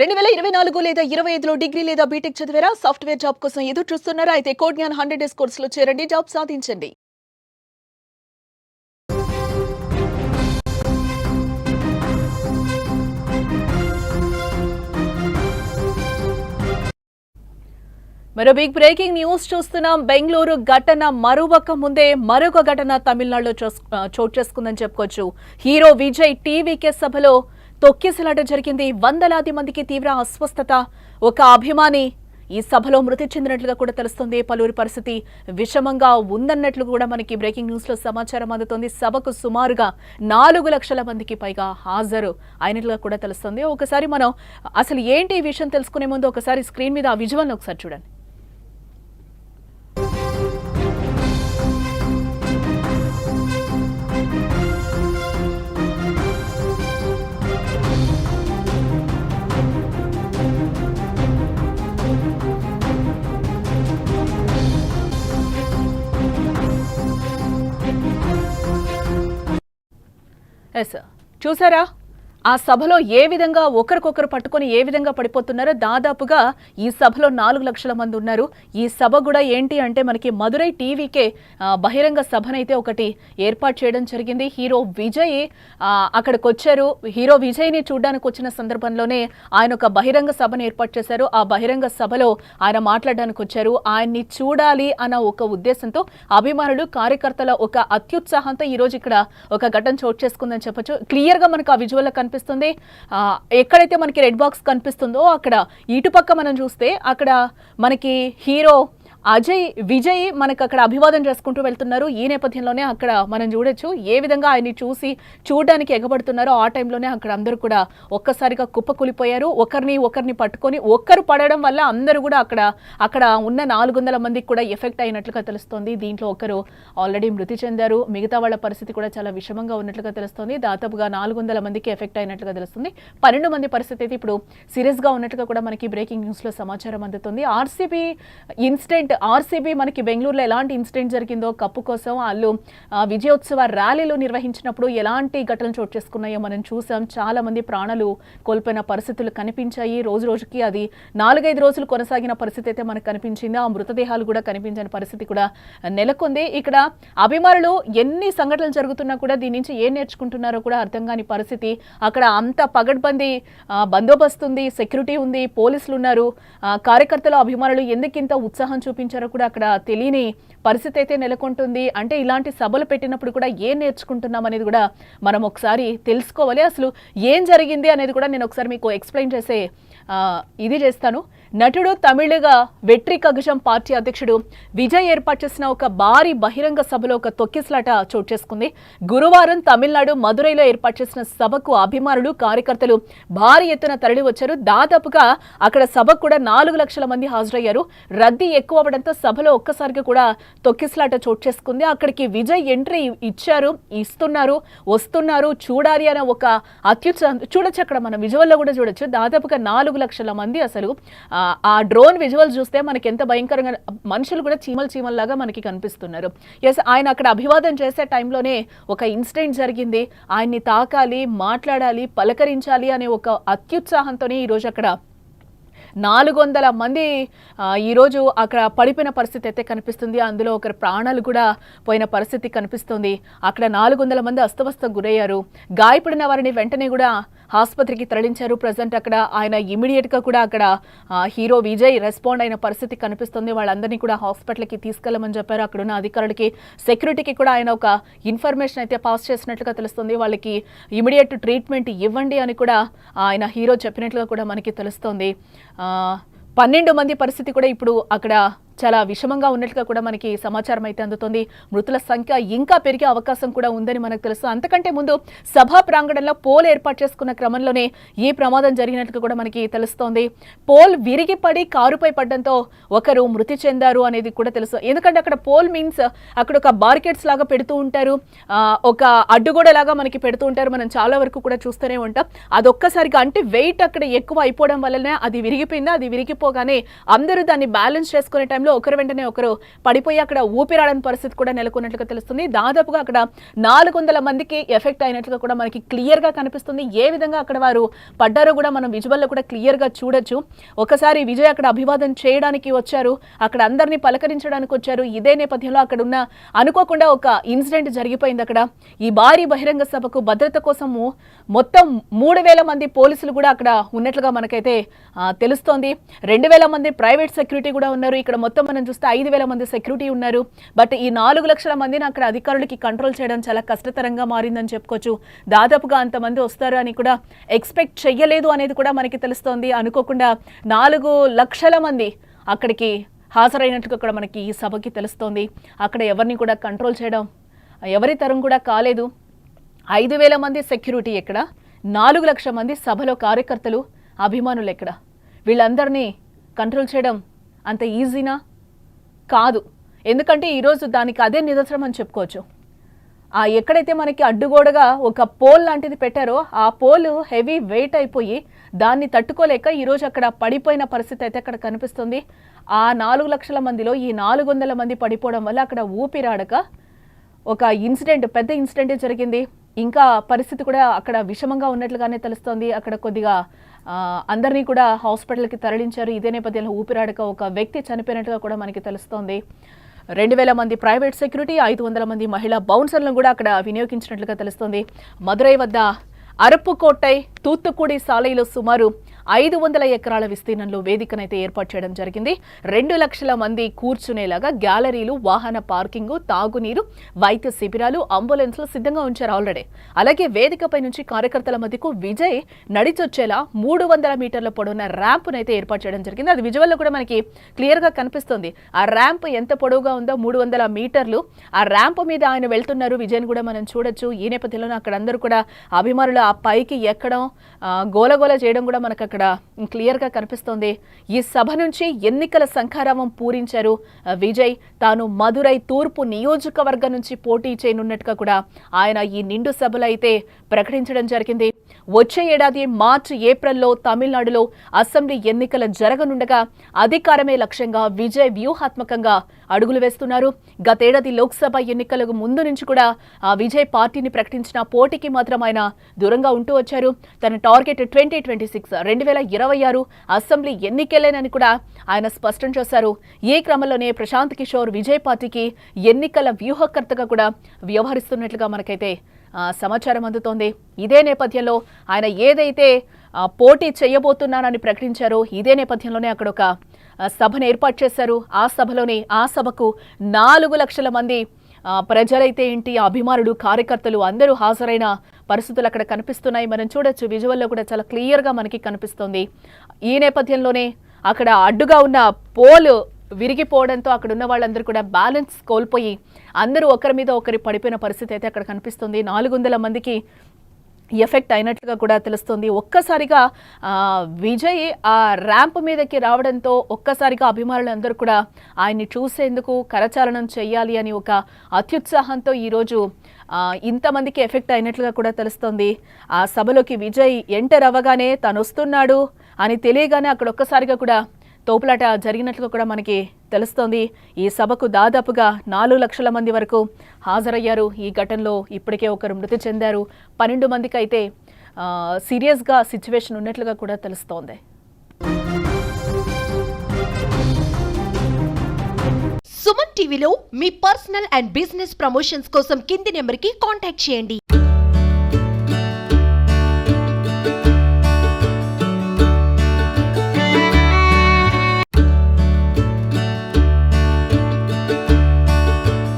2024 లేదా 25లో డిగ్రీ లేదా బీటెక్ చదివారా? సాఫ్ట్‌వేర్ జాబ్ కోసం ఎదురు చూస్తున్నారా? అయితే కోడ్ జ్ఞాన్ 100 డేస్ కోర్సులో చేరండి, జాబ్ సాధించండి. మరో బిగ్ బ్రేకింగ్ న్యూస్ చూస్తున్నాం. బెంగళూరు ఘటన మరొక ముందే మరొక ఘటన తమిళనాడులో చోటు చేసుకుందని చెప్పుకోవచ్చు. హీరో విజయ్ టీవీకే సభలో తొక్కిసలాట జరిగింది. వందలాది మందికి తీవ్ర అస్వస్థత. ఒక అభిమాని ఈ సభలో మృతి చెందినట్లుగా కూడా తెలుస్తుంది. పలువురి పరిస్థితి విషమంగా ఉందన్నట్లు కూడా మనకి బ్రేకింగ్ న్యూస్ లో సమాచారం అందుతోంది. సభకు సుమారుగా 4 లక్షల మందికి పైగా హాజరు అయినట్లుగా కూడా తెలుస్తుంది. ఒకసారి మనం అసలు ఏంటి ఈ విషయం తెలుసుకునే ముందు ఒకసారి స్క్రీన్ మీద ఆ విజువల్ ఒకసారి చూడండి. చూసారా ఆ సభలో ఏ విధంగా ఒకరికొకరు పట్టుకొని ఏ విధంగా పడిపోతున్నారో. దాదాపుగా ఈ సభలో 4 లక్షల మంది ఉన్నారు. ఈ సభ కూడా ఏంటి అంటే మనకి మదురై టీవీకే బహిరంగ సభనైతే ఒకటి ఏర్పాటు చేయడం జరిగింది. హీరో విజయ్ అక్కడికి వచ్చారు. హీరో విజయ్ని చూడడానికి వచ్చిన సందర్భంలోనే ఆయన ఒక బహిరంగ సభను ఏర్పాటు చేశారు. ఆ బహిరంగ సభలో ఆయన మాట్లాడడానికి వచ్చారు. ఆయన్ని చూడాలి అన్న ఒక ఉద్దేశంతో అభిమానులు కార్యకర్తల ఒక అత్యుత్సాహంతో ఈ రోజు ఇక్కడ ఒక ఘటన చోటు చేసుకుందని చెప్పొచ్చు. క్లియర్ గా మనకు ఆ విజువల్ కనిపిస్తుంది. ఎక్కడైతే మనకి రెడ్ బాక్స్ కనిపిస్తుందో అక్కడ ఇటుపక్క మనం చూస్తే అక్కడ మనకి హీరో విజయ్ మనకు అక్కడ అభివాదం చేసుకుంటూ వెళ్తున్నారు. ఈ నేపథ్యంలోనే అక్కడ మనం చూడొచ్చు ఏ విధంగా ఆయన్ని చూడడానికి ఎగబడుతున్నారో. ఆ టైంలోనే అక్కడ అందరూ కూడా ఒక్కసారిగా కుప్పకూలిపోయారు. ఒకరిని పట్టుకొని ఒక్కరు పడడం వల్ల అందరూ కూడా అక్కడ ఉన్న 400 మందికి కూడా ఎఫెక్ట్ అయినట్లుగా తెలుస్తోంది. దీంట్లో ఒకరు ఆల్రెడీ మృతి చెందారు. మిగతా వాళ్ళ పరిస్థితి కూడా చాలా విషమంగా ఉన్నట్లుగా తెలుస్తోంది. దాదాపుగా 400 మందికి ఎఫెక్ట్ అయినట్లుగా తెలుస్తుంది. 12 మంది పరిస్థితి అయితే ఇప్పుడు సీరియస్ గా ఉన్నట్లుగా కూడా మనకి బ్రేకింగ్ న్యూస్ లో సమాచారం అందుతుంది. ఆర్సీబీ మనకి బెంగళూరులో ఎలాంటి ఇన్సిడెంట్ జరిగిందో కప్పు కోసం వాళ్ళు విజయోత్సవ ర్యాలీలు నిర్వహించినప్పుడు ఎలాంటి ఘటనలు చోటు చేసుకున్నాయో మనం చూసాం. చాలా మంది ప్రాణాలు కోల్పోయిన పరిస్థితులు కనిపించాయి. రోజు రోజుకి అది 4-5 రోజులు కొనసాగిన పరిస్థితి అయితే మనకు కనిపించింది. ఆ మృతదేహాలు కూడా కనిపించని పరిస్థితి కూడా నెలకొంది. ఇక్కడ అభిమానులు ఎన్ని సంఘటనలు జరుగుతున్నా కూడా దీని నుంచి ఏం నేర్చుకుంటున్నారో కూడా అర్థం కాని పరిస్థితి. అక్కడ అంత పగడ్బందీ బందోబస్తు ఉంది, సెక్యూరిటీ ఉంది, పోలీసులు ఉన్నారు. కార్యకర్తలు అభిమానులు ఎందుకింత ఉత్సాహం చూపించారో కూడా అక్కడ తెలియని పరిస్థితి అయితే నెలకొంటుంది. అంటే ఇలాంటి సభలు పెట్టినప్పుడు కూడా ఏం నేర్చుకుంటున్నాం అనేది కూడా మనం ఒకసారి తెలుసుకోవాలి. అసలు ఏం జరిగింది అనేది కూడా నేను ఒకసారి మీకు ఎక్స్ప్లెయిన్ చేసే ఇది చేస్తాను. నటుడు తమిళగా వెట్రి కగజం పార్టీ అధ్యక్షుడు విజయ్ ఏర్పాటు చేసిన ఒక భారీ బహిరంగ సభలో ఒక తొక్కిసలాట చోటు చేసుకుంది. గురువారం తమిళనాడు మదురైలో ఏర్పాటు చేసిన సభకు అభిమానులు కార్యకర్తలు భారీ ఎత్తున తరలి వచ్చారు. దాదాపుగా అక్కడ సభకు కూడా 4 లక్షల మంది హాజరయ్యారు. రద్దీ ఎక్కువ అవడంతో సభలో ఒక్కసారిగా కూడా తొక్కిసలాట చోటు చేసుకుంది. అక్కడికి విజయ్ ఎంట్రీ వస్తున్నారు చూడాలి అనే ఒక అత్యుత్సాహం చూడొచ్చు. అక్కడ మనం విజువల్లో కూడా చూడొచ్చు. దాదాపుగా 4 లక్షల మంది. అసలు ఆ డ్రోన్ విజువల్ చూస్తే మనకి ఎంత భయంకరంగా మనుషులు కూడా చీమల్లాగా మనకి కనిపిస్తున్నారు. ఎస్, ఆయన అక్కడ అభివాదం చేసే టైంలోనే ఒక ఇన్సిడెంట్ జరిగింది. ఆయన్ని తాకాలి, మాట్లాడాలి, పలకరించాలి అనే ఒక అత్యుత్సాహంతోనే ఈరోజు అక్కడ 400 మంది ఈరోజు అక్కడ పడిపోయిన పరిస్థితి అయితే కనిపిస్తుంది. అందులో ఒకరి ప్రాణాలు కూడా పోయిన పరిస్థితి కనిపిస్తుంది. అక్కడ 400 మంది అస్తవ్యస్తం గురయ్యారు. గాయపడిన వారిని వెంటనే కూడా ఆసుపత్రికి తరలించారు. ప్రజెంట్ అక్కడ ఆయన ఇమీడియట్ గా కూడా అక్కడ హీరో విజయ్ రెస్పాండ్ అయిన పరిస్థితి కనిపిస్తుంది. వాళ్ళందరినీ కూడా హాస్పిటల్కి తీసుకెళ్లమని చెప్పారు. అక్కడ ఉన్న అధికారులకి, సెక్యూరిటీకి కూడా ఆయన ఒక ఇన్ఫర్మేషన్ అయితే పాస్ చేసినట్లుగా తెలుస్తుంది. వాళ్ళకి ఇమీడియట్ ట్రీట్మెంట్ ఇవ్వండి అని కూడా ఆయన హీరో చెప్పినట్లుగా కూడా మనకి తెలుస్తోంది. 12 మంది పరిస్థితి కూడా ఇప్పుడు అక్కడ చాలా విషమంగా ఉన్నట్లుగా కూడా మనకి సమాచారం అయితే అందుతోంది. మృతుల సంఖ్య ఇంకా పెరిగే అవకాశం కూడా ఉందని మనకు తెలుసు. అంతకంటే ముందు సభా ప్రాంగణంలో పోల్ ఏర్పాటు చేసుకున్న క్రమంలోనే ఈ ప్రమాదం జరిగినట్లు కూడా మనకి తెలుస్తోంది. పోల్ విరిగి పడి కారుపై పడడంతో ఒకరు మృతి చెందారు అనేది కూడా తెలుసు. ఎందుకంటే అక్కడ పోల్ మీన్స్ అక్కడ ఒక బార్కెట్స్ లాగా పెడుతూ ఉంటారు, ఒక అడ్డుగోడ లాగా మనకి పెడుతూ ఉంటారు. మనం చాలా వరకు కూడా చూస్తూనే ఉంటాం. అదొక్కసారిగా అంటే వెయిట్ అక్కడ ఎక్కువ అయిపోవడం వల్లనే అది విరిగిపోయిందా. అది విరిగిపోగానే అందరూ దాన్ని బ్యాలెన్స్ చేసుకునే టైంలో టైంలో ఒకరి వెంటనే ఒకరు పడిపోయి అక్కడ ఊపిరాడని పరిస్థితి కూడా నెలకొన్నట్లుగా తెలుస్తుంది. దాదాపుగా అక్కడ 400 మందికి ఎఫెక్ట్ అయినట్లుగా కూడా మనకి క్లియర్గా కనిపిస్తుంది. ఏ విధంగా అక్కడ వారు పడ్డారో కూడా మనం విజువల్లో కూడా క్లియర్గా చూడొచ్చు. ఒకసారి విజయ్ అక్కడ అభివాదం చేయడానికి వచ్చారు, అక్కడ అందరినీ పలకరించడానికి వచ్చారు. ఇదే నేపథ్యంలో అక్కడ ఉన్న అనుకోకుండా ఒక ఇన్సిడెంట్ జరిగిపోయింది. అక్కడ ఈ భారీ బహిరంగ సభకు భద్రత కోసము మొత్తం 3000 మంది పోలీసులు కూడా అక్కడ ఉన్నట్లుగా మనకైతే తెలుస్తోంది. 2000 మంది ప్రైవేట్ సెక్యూరిటీ కూడా ఉన్నారు. ఇక్కడ మొత్తం మనం చూస్తే 5000 మంది సెక్యూరిటీ ఉన్నారు. బట్ ఈ 4 లక్షల మందిని అక్కడ అధికారులకి కంట్రోల్ చేయడం చాలా కష్టతరంగా మారిందని చెప్పుకోవచ్చు. దాదాపుగా అంతమంది వస్తారు అని కూడా ఎక్స్పెక్ట్ చెయ్యలేదు అనేది కూడా మనకి తెలుస్తోంది. అనుకోకుండా 4 లక్షల మంది అక్కడికి హాజరైనట్టుగా కూడా మనకి ఈ సభకి తెలుస్తోంది. అక్కడ ఎవరిని కూడా కంట్రోల్ చేయడం ఎవరి తరం కూడా కాలేదు. 5000 మంది సెక్యూరిటీ ఎక్కడ, 4 లక్షల మంది సభలో కార్యకర్తలు, అభిమానులు ఎక్కడ? వీళ్ళందరినీ కంట్రోల్ చేయడం అంత ఈజీనా? కాదు. ఎందుకంటే ఈరోజు దానికి అదే నిదర్శనం అని చెప్పుకోవచ్చు. ఎక్కడైతే మనకి అడ్డుగోడగా ఒక పోల్ లాంటిది పెట్టారో ఆ పోల్ హెవీ వెయిట్ అయిపోయి దాన్ని తట్టుకోలేక ఈరోజు అక్కడ పడిపోయిన పరిస్థితి అయితే అక్కడ కనిపిస్తుంది. ఆ 4 లక్షల మందిలో ఈ 400 మంది పడిపోవడం వల్ల అక్కడ ఊపిరాడక ఒక ఇన్సిడెంట్, పెద్ద ఇన్సిడెంటే జరిగింది. ఇంకా పరిస్థితి కూడా అక్కడ విషమంగా ఉన్నట్లుగానే తెలుస్తోంది. అక్కడ కొద్దిగా అందరినీ కూడా హాస్పిటల్కి తరలించారు. ఇదే నేపథ్యంలో ఊపిరాడక ఒక వ్యక్తి చనిపోయినట్టుగా కూడా మనకి తెలుస్తోంది. 2000 మంది ప్రైవేట్ సెక్యూరిటీ, 500 మంది మహిళా బౌన్సర్లను కూడా అక్కడ వినియోగించినట్లుగా తెలుస్తోంది. మదురై వద్ద అరపుకోట్టై తూత్తుకుడి సాలైలో సుమారు 500 ఎకరాల విస్తీర్ణంలో వేదికనైతే ఏర్పాటు చేయడం జరిగింది. 2 లక్షల మంది కూర్చునేలాగా గ్యాలరీలు, వాహన పార్కింగ్, తాగునీరు, వైద్య శిబిరాలు, అంబులెన్స్లు సిద్ధంగా ఉంచారు ఆల్రెడీ. అలాగే వేదికపై నుంచి కార్యకర్తల మధ్యకు విజయ్ నడిచొచ్చేలా 300 మీటర్ల పొడవున ర్యాంపునైతే ఏర్పాటు చేయడం జరిగింది. అది విజువల్లో కూడా మనకి క్లియర్గా కనిపిస్తుంది. ఆ ర్యాంప్ ఎంత పొడవుగా ఉందో 300 మీటర్లు. ఆ ర్యాంప్ మీద ఆయన వెళ్తున్నారు. విజయ్ని కూడా మనం చూడొచ్చు. ఈ నేపథ్యంలో అక్కడ అందరూ కూడా అభిమానులు ఆ పైకి ఎక్కడం, గోలగోల చేయడం కూడా మనకు అక్కడ క్లియర్గా కనిపిస్తోంది. ఈ సభ నుంచి ఎన్నికల శంఖారావం పూరించారు విజయ్. తాను మదురై తూర్పు నియోజకవర్గం నుంచి పోటీ చేయనున్నట్టుగా కూడా ఆయన ఈ నిండు సభలో అయితే ప్రకటించడం జరిగింది. వచ్చే ఏడాది మార్చి, ఏప్రిల్లో తమిళనాడులో అసెంబ్లీ ఎన్నికలు జరగనుండగా అధికారమే లక్ష్యంగా విజయ్ వ్యూహాత్మకంగా అడుగులు వేస్తున్నారు. గతేడాది లోక్సభ ఎన్నికలకు ముందు నుంచి కూడా విజయ్ పార్టీని ప్రకటించిన పోటీకి మాత్రం ఆయన దూరంగా ఉంటూ వచ్చారు. తన టార్గెట్ 2026 2026 అసెంబ్లీ ఎన్నికలేనని కూడా ఆయన స్పష్టం చేశారు. ఈ క్రమంలోనే ప్రశాంత్ కిషోర్ విజయ్ పార్టీకి ఎన్నికల వ్యూహకర్తగా కూడా వ్యవహరిస్తున్నట్లుగా మనకైతే సమాచారం అందుతోంది. ఇదే నేపథ్యంలో ఆయన ఏదైతే పోటీ చేయబోతున్నానని ప్రకటించారో ఇదే నేపథ్యంలోనే అక్కడ ఒక సభను ఏర్పాటు చేశారు. ఆ సభకు 4 లక్షల మంది ప్రజలైతే ఏంటి, అభిమానులు, కార్యకర్తలు అందరూ హాజరైన పరిస్థితులు అక్కడ కనిపిస్తున్నాయి. మనం చూడొచ్చు, విజువల్లో కూడా చాలా క్లియర్గా మనకి కనిపిస్తుంది. ఈ నేపథ్యంలోనే అక్కడ అడ్డుగా ఉన్న పోల్ విరిగిపోవడంతో అక్కడ ఉన్న వాళ్ళందరూ కూడా బ్యాలెన్స్ కోల్పోయి అందరూ ఒకరి మీద ఒకరి పడిపోయిన పరిస్థితి అయితే అక్కడ కనిపిస్తుంది. 400 మందికి ఎఫెక్ట్ అయినట్లుగా కూడా తెలుస్తుంది. ఒక్కసారిగా విజయ్ ఆ ర్యాంప్ మీదకి రావడంతో ఒక్కసారిగా అభిమానులందరూ కూడా ఆయన్ని చూసేందుకు కరచాలనం చేయాలి అని ఒక అత్యుత్సాహంతో ఈరోజు ఇంతమందికి ఎఫెక్ట్ అయినట్లుగా కూడా తెలుస్తుంది. ఆ సభలోకి విజయ్ ఎంటర్ అవ్వగానే తను వస్తున్నాడు అని తెలియగానే అక్కడ ఒక్కసారిగా కూడా తోపులాట జరిగినట్లుగా కూడా మనకి తెలుస్తోంది. ఈ సభకు దాదాపుగా 4 లక్షల మంది వరకు హాజరయ్యారు. ఈ ఘటనలో ఇప్పటికే ఒకరు మృతి చెందారు. 12 మందికి అయితే సీరియస్గా సిచ్యువేషన్ ఉన్నట్లుగా కూడా తెలుస్తోంది. సుమన్ టీవీలో మీ పర్సనల్ అండ్ బిజినెస్ ప్రమోషన్స్ కోసం కింది నెంబర్కి కాంటాక్ట్ చేయండి.